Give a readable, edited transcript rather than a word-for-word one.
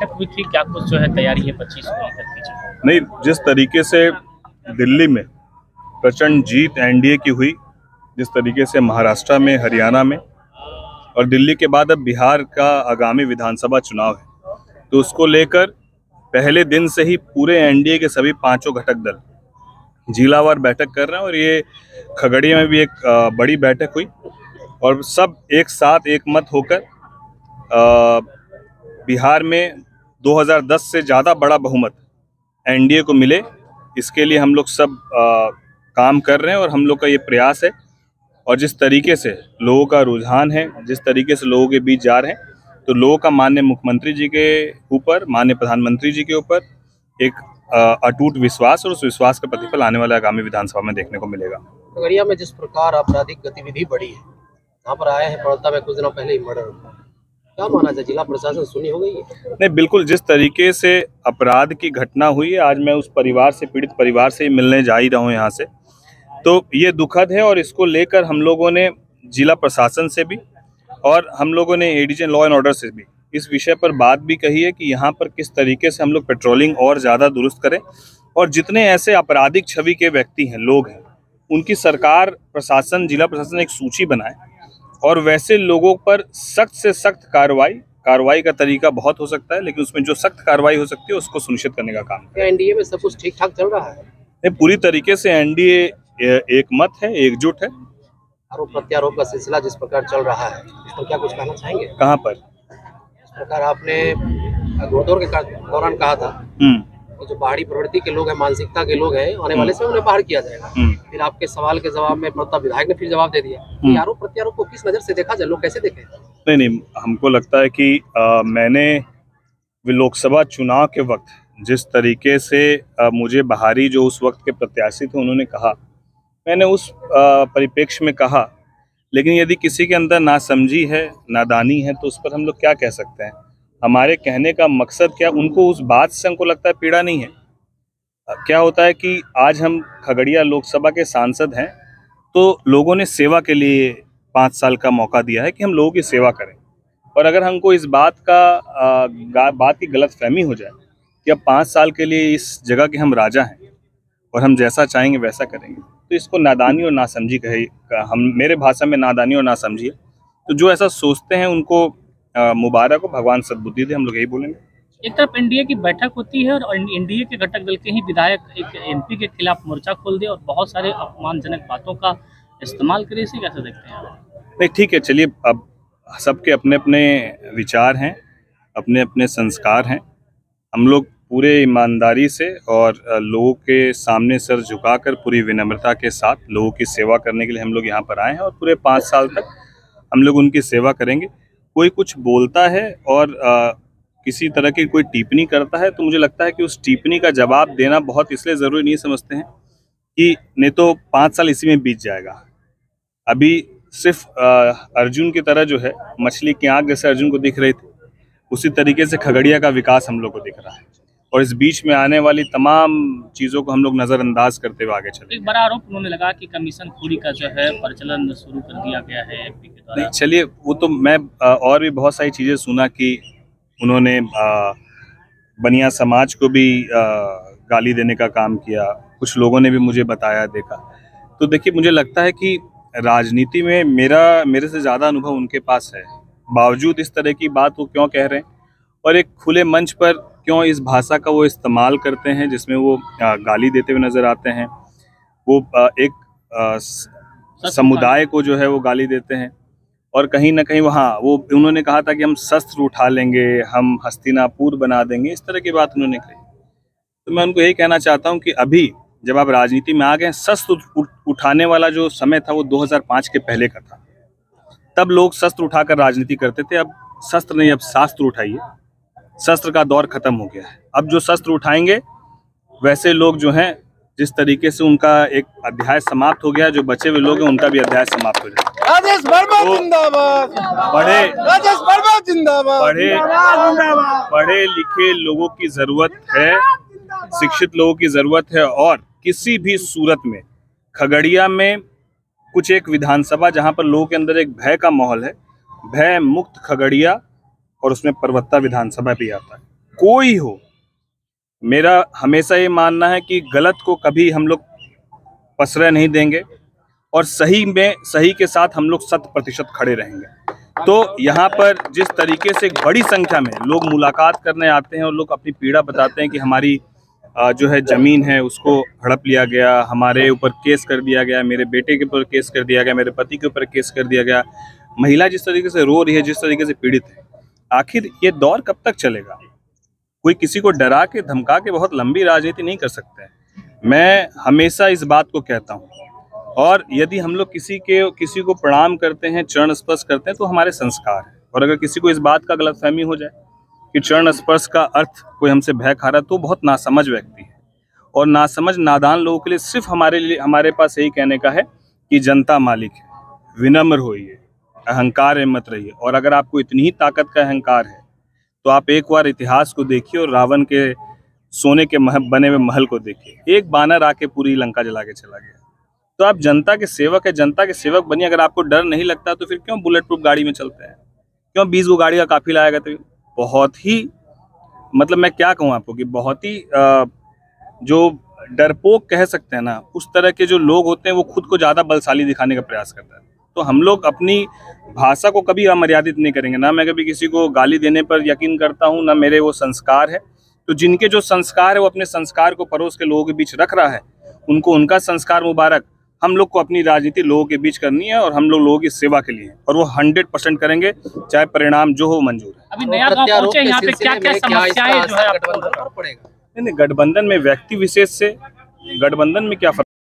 बैठक हुई थी, क्या कुछ जो है तैयारी है 25 को लेकर के? नहीं, जिस तरीके से दिल्ली में प्रचंड जीत एनडीए की हुई, जिस तरीके से महाराष्ट्र में, हरियाणा में और दिल्ली के बाद अब बिहार का आगामी विधानसभा चुनाव है, तो उसको लेकर पहले दिन से ही पूरे एनडीए के सभी पांचों घटक दल जिलावार बैठक कर रहे हैं। और ये खगड़िया में भी एक बड़ी बैठक हुई और सब एक साथ एक मत होकर बिहार में 2010 से ज़्यादा बड़ा बहुमत एनडीए को मिले, इसके लिए हम लोग सब काम कर रहे हैं। और हम लोग का ये प्रयास है, और जिस तरीके से लोगों का रुझान है, जिस तरीके से लोगों के बीच जा रहे हैं, तो लोगों का माननीय मुख्यमंत्री जी के ऊपर, माननीय प्रधानमंत्री जी के ऊपर एक अटूट विश्वास, और उस विश्वास का प्रतिफल आने वाले आगामी विधानसभा में देखने को मिलेगा। खगड़िया में जिस प्रकार आपराधिक गतिविधि बढ़ी है, यहाँ पर आए हैं पड़ता में कुछ दिनों पहले ही मर्डर, क्या माना जाए, जिला प्रशासन सुनी हो गई है? नहीं, बिल्कुल, जिस तरीके से अपराध की घटना हुई है, आज मैं उस परिवार से, पीड़ित परिवार से मिलने जा ही रहा हूँ यहाँ से, तो ये दुखद है। और इसको लेकर हम लोगों ने जिला प्रशासन से भी और हम लोगों ने एडीजी लॉ एंड ऑर्डर से भी इस विषय पर बात भी कही है कि यहाँ पर किस तरीके से हम लोग पेट्रोलिंग और ज़्यादा दुरुस्त करें, और जितने ऐसे आपराधिक छवि के व्यक्ति हैं, लोग हैं, उनकी सरकार, प्रशासन, जिला प्रशासन एक सूची बनाए और वैसे लोगों पर सख्त से सख्त कार्रवाई का तरीका बहुत हो सकता है, लेकिन उसमें जो सख्त कार्रवाई हो सकती है उसको सुनिश्चित करने का काम। क्या एनडीए में सब कुछ ठीक ठाक चल रहा है? नहीं, पूरी तरीके से एनडीए एक मत है, एकजुट है। आरोप प्रत्यारोप का सिलसिला जिस प्रकार चल रहा है, इस पर क्या कुछ कहना चाहेंगे? कहाँ पर? इस प्रकार आपने घोड़दौड़ के दौरान कहा था कि जो बाहरी प्रवृत्ति के लोग हैं, मानसिकता के लोग हैं, आने वाले समय उन्हें बाहर किया जाएगा। फिर आपके सवाल के जवाब में प्रताप विधायक ने फिर जवाब दे दिया कि आरोप प्रत्यारोप को किस नजर से देखा जाए, लोग कैसे देखें? नहीं, हमको लगता है कि मैंने लोकसभा चुनाव के वक्त जिस तरीके से मुझे बाहरी जो उस वक्त के प्रत्याशी थे उन्होंने कहा, मैंने उस परिप्रेक्ष्य में कहा। लेकिन यदि किसी के अंदर नासमझी है, नादानी है, तो उस पर हम लोग क्या कह सकते हैं? हमारे कहने का मकसद क्या, उनको उस बात से हमको लगता है पीड़ा नहीं है। क्या होता है कि आज हम खगड़िया लोकसभा के सांसद हैं, तो लोगों ने सेवा के लिए 5 साल का मौका दिया है कि हम लोगों की सेवा करें। और अगर हमको इस बात की गलतफहमी हो जाए कि अब 5 साल के लिए इस जगह के हम राजा हैं और हम जैसा चाहेंगे वैसा करेंगे, तो इसको नादानी और नासमझी कहे। मेरे भाषा में नादानी और नासमझी है। तो जो ऐसा सोचते हैं उनको मुबारक हो, भगवान सद्बुद्धि दे, हम लोग यही बोलेंगे। एक तरफ एनडीए की बैठक होती है और एनडीए के घटक दल के ही विधायक एक एमपी के खिलाफ मोर्चा खोल दे और बहुत सारे अपमानजनक बातों का इस्तेमाल करे, इसे कैसे देखते हैं? नहीं, ठीक है, चलिए, अब सबके अपने अपने विचार हैं, अपने अपने संस्कार हैं। हम लोग पूरे ईमानदारी से और लोगों के सामने सर झुकाकर पूरी विनम्रता के साथ लोगों की सेवा करने के लिए हम लोग यहाँ पर आए हैं, और पूरे 5 साल तक हम लोग उनकी सेवा करेंगे। कोई कुछ बोलता है और किसी तरह की कोई टिप्पणी करता है, तो मुझे लगता है कि उस टिप्पणी का जवाब देना बहुत इसलिए ज़रूरी नहीं समझते हैं कि नहीं तो 5 साल इसी में बीत जाएगा। अभी सिर्फ अर्जुन की तरह जो है, मछली की आँख जैसे अर्जुन को दिख रही थी, उसी तरीके से खगड़िया का विकास हम लोग को दिख रहा है, और इस बीच में आने वाली तमाम चीज़ों को हम लोग नज़रअंदाज करते हुए आगे चले। एक बड़ा आरोप उन्होंने लगा कि कमीशन खोरी का जो है प्रचलन शुरू कर दिया गया है एमपी के द्वारा। चलिए, वो तो मैं और भी बहुत सारी चीज़ें सुना कि उन्होंने बनिया समाज को भी गाली देने का काम किया, कुछ लोगों ने भी मुझे बताया, देखा। तो देखिए, मुझे लगता है कि राजनीति में मेरे से ज़्यादा अनुभव उनके पास है, बावजूद इस तरह की बात वो क्यों कह रहे हैं, और एक खुले मंच पर क्यों इस भाषा का वो इस्तेमाल करते हैं जिसमें वो गाली देते हुए नज़र आते हैं। वो एक समुदाय को जो है वो गाली देते हैं, और कहीं ना कहीं वो उन्होंने कहा था कि हम शस्त्र उठा लेंगे, हम हस्तिनापुर बना देंगे, इस तरह की बात उन्होंने कही। तो मैं उनको यही कहना चाहता हूं कि अभी जब आप राजनीति में आ गए, शस्त्र उठाने वाला जो समय था वो 2005 के पहले का था। तब लोग शस्त्र उठाकर राजनीति करते थे। अब शस्त्र नहीं, अब शास्त्र उठाइए। शस्त्र का दौर खत्म हो गया है। अब जो शस्त्र उठाएंगे वैसे लोग जो हैं, जिस तरीके से उनका एक अध्याय समाप्त हो गया, जो बचे हुए लोग हैं उनका भी अध्याय समाप्त हो जाएगा। राजेश वर्मा जिंदाबाद, राजेश वर्मा जिंदाबाद। पढ़े लिखे लोगों की जरूरत है, शिक्षित लोगों की जरूरत है, और किसी भी सूरत में खगड़िया में कुछ एक विधानसभा जहां पर लोगों के अंदर एक भय का माहौल है, भय मुक्त खगड़िया, और उसमें परबत्ता विधानसभा भी आता है। कोई हो, मेरा हमेशा ये मानना है कि गलत को कभी हम लोग प्रश्रय नहीं देंगे और सही में सही के साथ हम लोग 100% खड़े रहेंगे। तो यहाँ पर जिस तरीके से बड़ी संख्या में लोग मुलाकात करने आते हैं और लोग अपनी पीड़ा बताते हैं कि हमारी जो है ज़मीन है उसको हड़प लिया गया, हमारे ऊपर केस कर दिया गया, मेरे बेटे के ऊपर केस कर दिया गया, मेरे पति के ऊपर केस कर दिया गया, महिला जिस तरीके से रो रही है, जिस तरीके से पीड़ित है, आखिर ये दौर कब तक चलेगा? कोई किसी को डरा के धमका के बहुत लंबी राजनीति नहीं कर सकते। मैं हमेशा इस बात को कहता हूँ, और यदि हम लोग किसी को प्रणाम करते हैं, चरण स्पर्श करते हैं, तो हमारे संस्कार है। और अगर किसी को इस बात का गलतफहमी हो जाए कि चरण स्पर्श का अर्थ कोई हमसे भय खा रहा है, तो बहुत नासमझ व्यक्ति है। और नासमझ नादान लोगों के लिए सिर्फ हमारे पास यही कहने का है कि जनता मालिक है, विनम्र होइए, अहंकार मत रहिए। और अगर आपको इतनी ही ताकत का अहंकार है तो आप एक बार इतिहास को देखिए और रावण के सोने के बने हुए महल को देखिए। एक बानर आके पूरी लंका जला के चला गया। तो आप जनता के सेवक है, जनता के सेवक बनिए। अगर आपको डर नहीं लगता तो फिर क्यों बुलेट प्रूफ गाड़ी में चलते हैं, क्यों 20 गो गाड़ी का काफिला आएगा? तो बहुत ही मतलब मैं क्या कहूँ आपको कि बहुत ही जो डरपोक कह सकते हैं ना, उस तरह के जो लोग होते हैं वो खुद को ज़्यादा बलशाली दिखाने का प्रयास करते हैं। तो हम लोग अपनी भाषा को कभी अमर्यादित नहीं करेंगे। ना मैं कभी किसी को गाली देने पर यकीन करता हूँ, ना मेरे वो संस्कार है। तो जिनके जो संस्कार है वो अपने संस्कार को पड़ोस के लोगों के बीच रख रहा है, उनको उनका संस्कार मुबारक। हम लोग को अपनी राजनीति लोगों के बीच करनी है और हम लोग लोगों की सेवा के लिए, और वो 100% करेंगे, चाहे परिणाम जो हो मंजूर है। अभी नया गांव पहुंचे, यहाँ पे क्या-क्या समस्याएं जो है गठबंधन पर पड़ेगा? नहीं, गठबंधन में व्यक्ति विशेष से गठबंधन में क्या